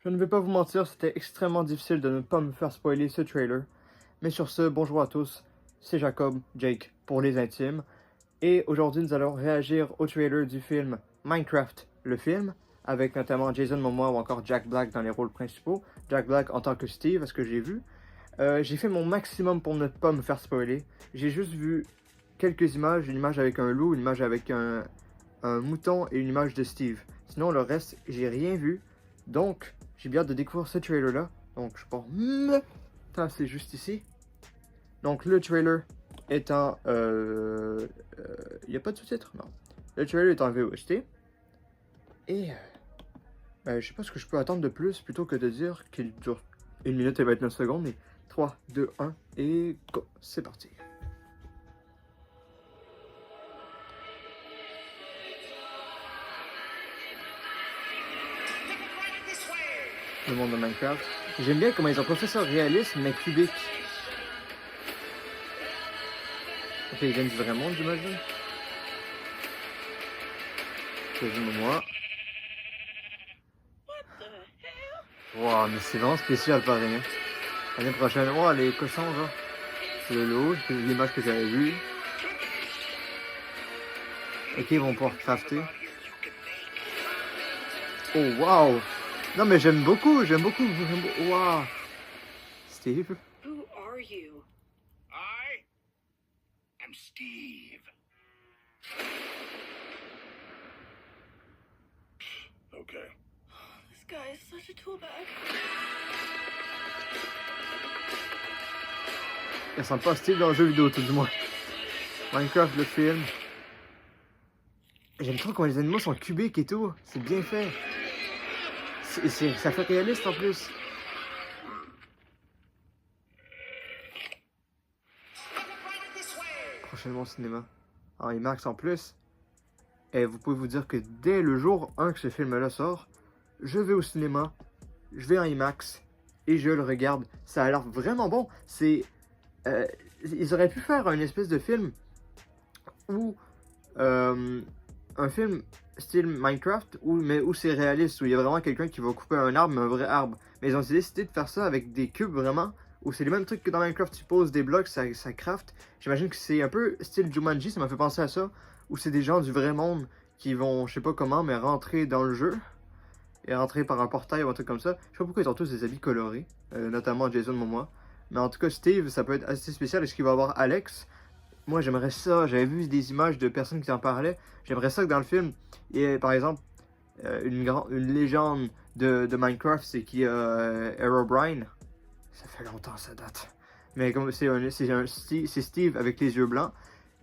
Je ne vais pas vous mentir, c'était extrêmement difficile de ne pas me faire spoiler ce trailer. Mais sur ce, bonjour à tous, c'est Jacob, Jake, pour les intimes. Et aujourd'hui, nous allons réagir au trailer du film Minecraft, le film, avec notamment Jason Momoa ou encore Jack Black dans les rôles principaux. Jack Black en tant que Steve, à ce que j'ai vu. J'ai fait mon maximum pour ne pas me faire spoiler. J'ai juste vu quelques images, une image avec un loup, une image avec un mouton et une image de Steve. Sinon, le reste, j'ai rien vu. Donc, j'ai bien hâte de découvrir ce trailer-là. Donc, je pars me tasser juste ici. Donc, le trailer étant... Il n'y a pas de sous-titres? Non. Le trailer est en VOST. Et... je sais pas ce que je peux attendre de plus plutôt que de dire qu'il dure 1 minute et 29 secondes. Mais 3, 2, 1 et go! C'est parti. Le monde de Minecraft. J'aime bien comment ils ont pas fait ça réaliste, mais cubique. Ok, ils viennent du vrai monde, j'imagine. Moi. Wow, mais c'est vraiment spécial, pareil. Hein. L'année prochaine, oh, les cochons, là. C'est le lot, c'est l'image que j'avais vue. Ok, ils vont pouvoir crafter. Oh, wow! Non, mais j'aime beaucoup, Wow! Steve? Who are you? I am Steve. Okay. This guy is such a tool bag. Il ressemble pas à Steve dans le jeu vidéo, tout du moins. Minecraft, le film. J'aime trop comment les animaux sont cubiques et tout. C'est bien fait. Ça fait réaliste en plus. Prochainement au cinéma. En IMAX en plus. Et vous pouvez vous dire que dès le jour 1 que ce film-là sort, je vais au cinéma, je vais en IMAX et je le regarde. Ça a l'air vraiment bon. Ils auraient pu faire une espèce de film où un film style Minecraft où c'est réaliste, où il y a vraiment quelqu'un qui va couper un arbre, un vrai arbre. Mais ils ont décidé de faire ça avec des cubes vraiment, où c'est les mêmes trucs que dans Minecraft, tu poses des blocs, ça craft. J'imagine que c'est un peu style Jumanji, ça m'a fait penser à ça, où c'est des gens du vrai monde qui vont, je sais pas comment, mais rentrer dans le jeu. Et rentrer par un portail ou un truc comme ça. Je sais pas pourquoi ils ont tous des habits colorés, notamment Jason Momoa. Mais en tout cas, Steve, ça peut être assez spécial. Est-ce qu'il va avoir Alex? Moi, j'aimerais ça. J'avais vu des images de personnes qui en parlaient. J'aimerais ça que dans le film, il y ait, par exemple, une légende de Minecraft, c'est qui Herobrine. Ça fait longtemps, ça date. Mais comme c'est Steve avec les yeux blancs.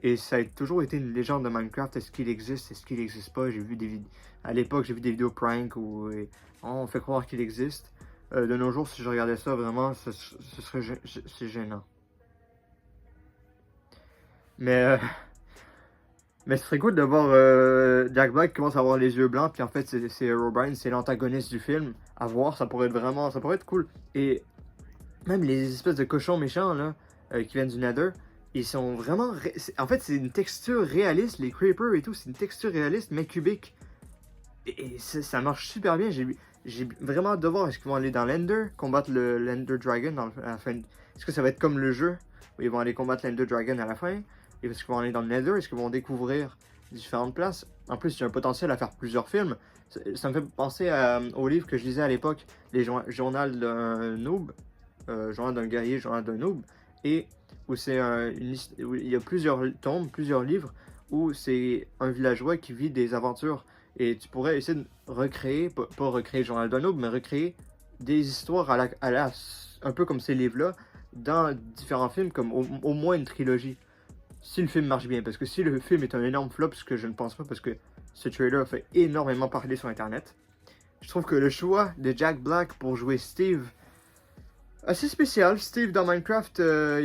Et ça a toujours été une légende de Minecraft. Est-ce qu'il existe? Est-ce qu'il n'existe pas? J'ai vu des vidéos. À l'époque, j'ai vu des vidéos prank où on fait croire qu'il existe. De nos jours, si je regardais ça, vraiment, ce serait c'est gênant. Mais mais ce serait cool de voir Jack Black qui commence à avoir les yeux blancs, puis en fait c'est Herobrine, c'est l'antagoniste du film. À voir, ça pourrait être vraiment, ça pourrait être cool. Et même les espèces de cochons méchants là, qui viennent du Nether, ils sont vraiment, en fait c'est une texture réaliste, les creepers et tout, c'est une texture réaliste mais cubique. Et ça marche super bien. J'ai vraiment hâte de voir. Est-ce qu'ils vont aller dans l'Ender, combattre l'Ender Dragon à la fin. Est-ce que ça va être comme le jeu où ils vont aller combattre l'Ender Dragon à la fin? Et est-ce qu'ils vont aller dans le Nether? Est-ce qu'ils vont découvrir différentes places? En plus, il y a un potentiel à faire plusieurs films. Ça me fait penser au livre que je lisais à l'époque, les journal d'un noob, journal d'un guerrier, journal d'un noob, et où où il y a plusieurs tomes, plusieurs livres, où c'est un villageois qui vit des aventures. Et tu pourrais essayer de recréer, pas recréer le journal d'un noob, mais recréer des histoires un peu comme ces livres-là, dans différents films, comme au moins une trilogie. Si le film marche bien, parce que si le film est un énorme flop, ce que je ne pense pas, parce que ce trailer a fait énormément parler sur Internet, je trouve que le choix de Jack Black pour jouer Steve, assez spécial. Steve dans Minecraft, il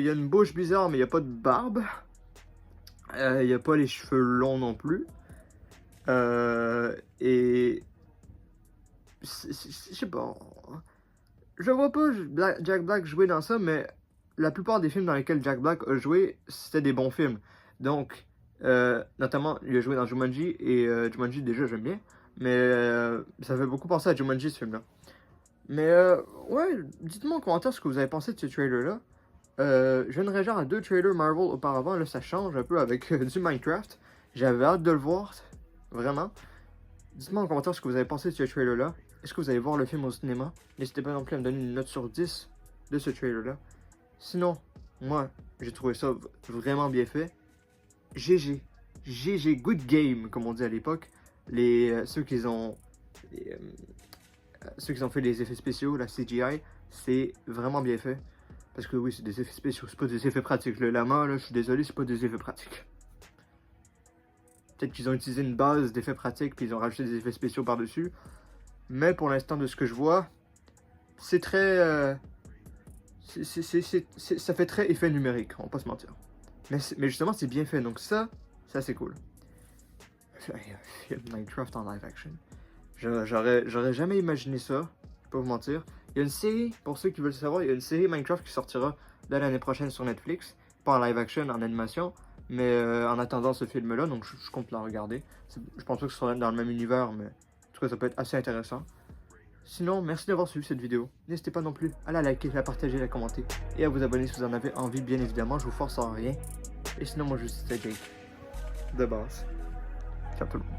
a une bouche bizarre, mais il n'y a pas de barbe. Il n'y a pas les cheveux longs non plus. Et je sais pas, je vois pas Jack Black jouer dans ça, mais la plupart des films dans lesquels Jack Black a joué, c'était des bons films. Donc, notamment, il a joué dans Jumanji, et Jumanji, déjà, j'aime bien. Mais ça fait beaucoup penser à Jumanji, ce film-là. Mais ouais, dites-moi en commentaire ce que vous avez pensé de ce trailer-là. Je viens de réagir à 2 trailers Marvel auparavant, là ça change un peu avec du Minecraft. J'avais hâte de le voir, vraiment. Dites-moi en commentaire ce que vous avez pensé de ce trailer-là. Est-ce que vous allez voir le film au cinéma? N'hésitez pas non plus à me donner une note sur 10 de ce trailer-là. Sinon, moi, j'ai trouvé ça vraiment bien fait. GG. GG, good game, comme on dit à l'époque. Ceux qui ont fait les effets spéciaux, la CGI, c'est vraiment bien fait. Parce que oui, c'est des effets spéciaux, c'est pas des effets pratiques. Le lama, là, je suis désolé, c'est pas des effets pratiques. Peut-être qu'ils ont utilisé une base d'effets pratiques, puis ils ont rajouté des effets spéciaux par-dessus. Mais pour l'instant, de ce que je vois, c'est très... ça fait très effet numérique, on va pas se mentir. Mais justement, c'est bien fait, donc ça c'est cool. Minecraft en live action. J'aurais jamais imaginé ça, je vais pas vous mentir. Il y a une série, pour ceux qui veulent savoir, il y a une série Minecraft qui sortira dès l'année prochaine sur Netflix. Pas en live action, en animation, mais en attendant ce film-là, donc je compte la regarder. Je pense pas que ce sera dans le même univers, mais en tout cas, ça peut être assez intéressant. Sinon, merci d'avoir suivi cette vidéo. N'hésitez pas non plus à la liker, la partager, la commenter et à vous abonner si vous en avez envie, bien évidemment. Je vous force en rien. Et sinon, moi, je suis Jake. De base. Ciao tout le monde.